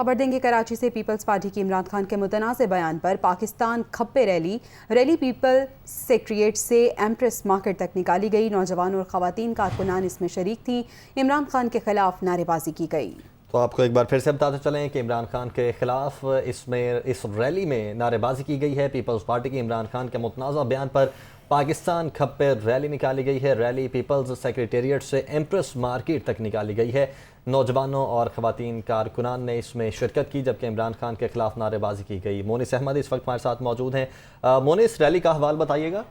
खबर देंगे कराची से। पीपल्स पार्टी की इमरान खान के मुतनाज़ बयान पर पाकिस्तान खप्पे रैली पीपल सेक्रेटेरिएट से एम्प्रेस मार्केट तक निकाली गई। नौजवान और ख़वातीन कारकुनान इसमें शरीक थी। इमरान खान के खिलाफ नारेबाजी की गई। तो आपको एक बार फिर से बताते चलें कि इमरान खान के खिलाफ इस रैली में नारेबाजी की गई है। पीपल्स पार्टी की इमरान खान के मुतनाज़ा बयान पर पाकिस्तान खप्पे रैली निकाली गई है। रैली पीपल्स सेक्रेटेरिएट से एम्प्रेस मार्केट तक निकाली गई है। नौजवानों और ख़वातीन कारकुनान ने इसमें शिरकत की, जबकि इमरान खान के खिलाफ नारेबाजी की गई। मोनिस अहमद इस वक्त हमारे साथ मौजूद हैं। मोनिस, रैली का हवाल बताइएगा।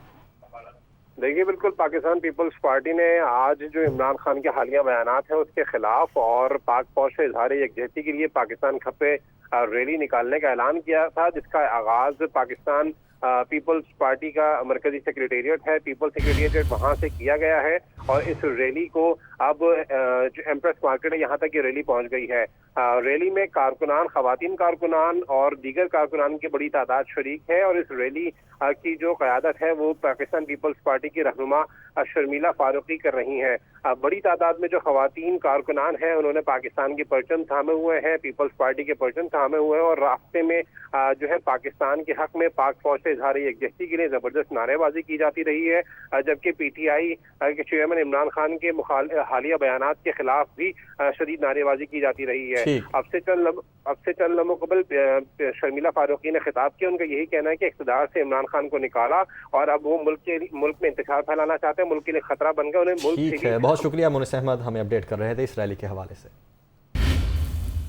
देखिए, बिल्कुल पाकिस्तान पीपल्स पार्टी ने आज जो इमरान खान के हालिया बयानात हैं उसके खिलाफ और पाक फौज से इजहार यकजहती के लिए पाकिस्तान खप्पे रैली निकालने का ऐलान किया था, जिसका आगाज पाकिस्तान पीपल्स पार्टी का मरकजी सेक्रेटेरिएट है, पीपल्स सेक्रेटेरिएट वहां से किया गया है। और इस रैली को अब जो एम्प्रेस मार्केट है यहाँ तक ये रैली पहुंच गई है। रैली में कारकुनान, खवातीन कारकुनान और दीगर कारकुनान की बड़ी तादाद शरीक है। और इस रैली की जो क़यादत है वो पाकिस्तान पीपल्स पार्टी की रहनुमा शर्मिला फारूकी कर रही हैं। बड़ी तादाद में जो खवातीन कारकुनान हैं उन्होंने पाकिस्तान के परचम थामे हुए हैं, पीपल्स पार्टी के परचम थामे हुए हैं, और रास्ते में जो है पाकिस्तान के हक में पाक फौज से इजहार यकजहती के लिए जबरदस्त नारेबाजी की जाती रही है। जबकि पीटीआई के चेयरमैन इमरान खान के हालिया बयानात के खिलाफ भी शदीद नारेबाजी की जाती रही है। अब से चंद लम्हों कबल शर्मिला फारूकी ने खिताब किया। उनका यही कहना है कि इक़्तिदार से इमरान खान को निकाला और अब वो मुल्क में इंतशार फैलाना चाहते हैं, मुल्क के लिए खतरा बन गया, उन्हें मुल्क। ठीक है, बहुत शुक्रिया मोनिस अहमद, हमें अपडेट कर रहे थे इस रैली के हवाले से।